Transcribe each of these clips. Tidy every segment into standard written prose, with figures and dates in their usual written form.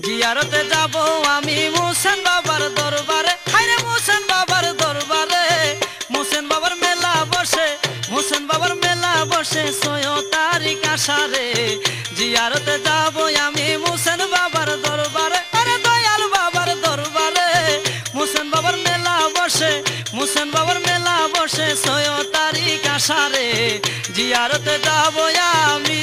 জিয়ারতে যাব আমি মুহসেন বাবার দরবারে, হায়রে মুহসেন বাবার দরবারে। মুহসেন বাবার মেলা বসে, মুহসেন বাবার মেলা বসে 6 তারিখ আষাঢ়ে। জিয়ারতে যাব আমি মুহসেন বাবার দরবারে, আরে দয়াল বাবার দরবারে। মুহসেন বাবার মেলা বসে, মুহসেন বাবার মেলা বসে 6 তারিখ আষাঢ়ে। জিয়ারতে যাব আমি।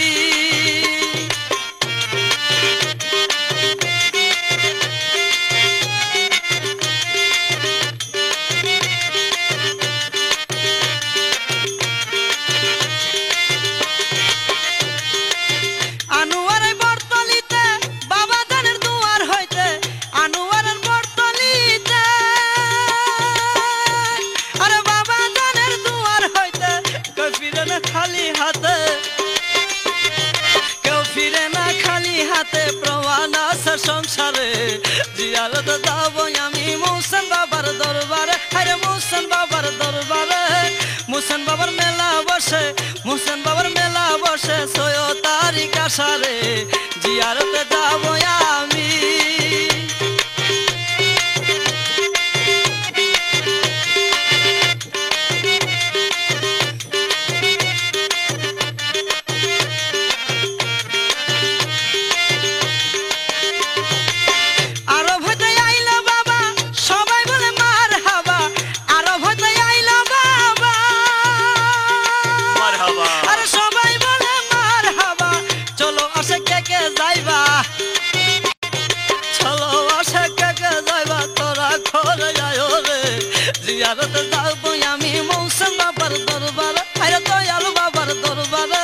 খালি হাতে কেউ ফিরে না, খালি হাতে প্রমাণ আছে সংসারে। জিয়ারত যাব আমি মুহসেন বাবার দরবারে, আরে মুহসেন বাবার দরবারে। মুহসেন বাবার মেলা বসে, মুহসেন বাবার মেলা বসে 6 তারিখ আষাঢ়ে। জিয়ারতে যাব আমি। জিয়ারতে যাব আমি মুহসেন বাবার দরবারে, আরে দয়াল বাবার দরবারে।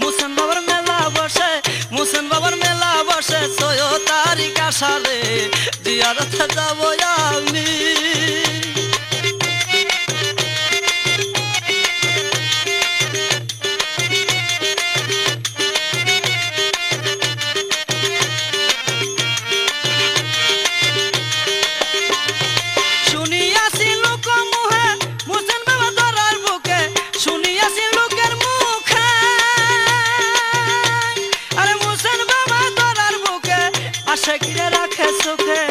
মুহসেন বাবার মেলা বসে, মুহসেন বাবার মেলা বসে 6 তারিখ আষাঢ়ে। জিয়ারতে যাব আমি। আশিকিরা রাখে সুখে,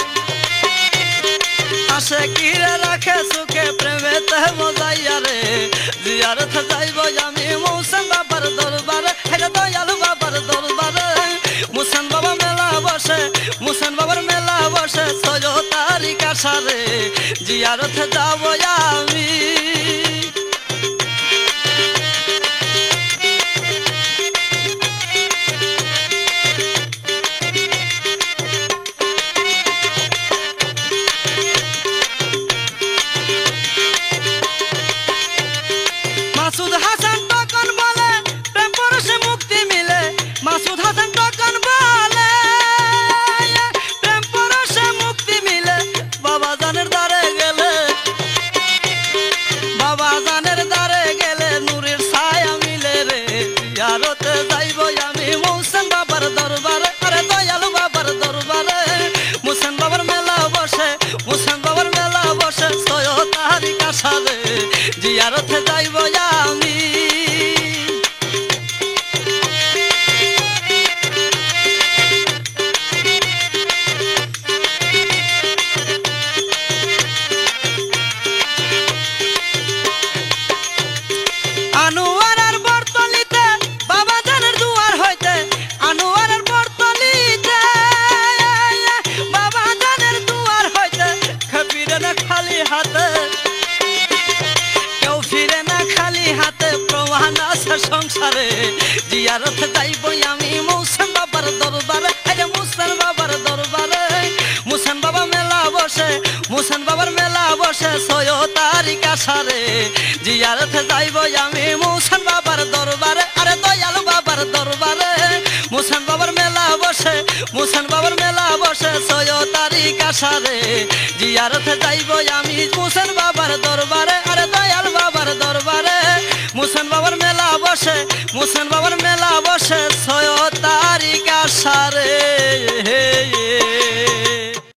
আশিকিরা রাখে সুখে প্রেমেতে মজাইয়া রে। জিয়ারতে যাইব আমি মুহসেন বাবার দরবারে, আরে দয়াল বাবার দরবারে। মুহসেন বাবা মেলা বসে, মুহসেন বাবার মেলা বসে 6 তারিখ আষাঢ়ে। জিয়ারতে যাব আমি। মাসুদ হাসান তখন বলে প্রেম পরশে মুক্তি মিলে, মাসুদ হাসান তখন বলে প্রেম পরশে মুক্তি মিলে। বাবা জানের দ্বারে গেলে, বাবা জানের দ্বারে গেলে নূরের ছায়া মিলে রে। জিয়ারতে যাইব আমি মুহসেন বাবার দরবারে, আরে দয়াল বাবার দরবারে। মুহসেন বাবার মেলা বসে, মুহসেন বাবার মেলা বসে 6 তারিখ আষাঢ়ে। জিয়ারতে যাইব আমি। আনোয়ারের বর্তলিতে বাবা জানের দুয়ার হইতে, আনোয়ারের বর্তলিতে বাবা জানের দুয়ার হইতে। ফিরে না খালি হাতে, কেউ ফিরে না খালি হাতে প্রমাণ আছে সংসারে। জিয়ারতে যাইব আমি মুহসেন বাবার দরবারে, আরে মুহসেন বাবার দরবারে। মুহসেন বাবা মেলা বসে, মুহসেন বাবার মেলা বসে 6 তারিখ আষাঢ়ে। জিয়ারতে যাইব আমি মুহসেন বাবার দরবারে, আরে দয়াল বাবার দরবারে। মুহসেন বাবার মেলা বসে, মুহসেন বাবার মেলা বসে 6 তারিখ আষাঢ়ে। জিয়ারতে যাইব আমি মুহসেন বাবার দরবারে, আরে দয়াল বাবার দরবারে। মুহসেন বাবার মেলা বসে, মুহসেন বাবার মেলা বসে 6 তারিখ আষাঢ়ে।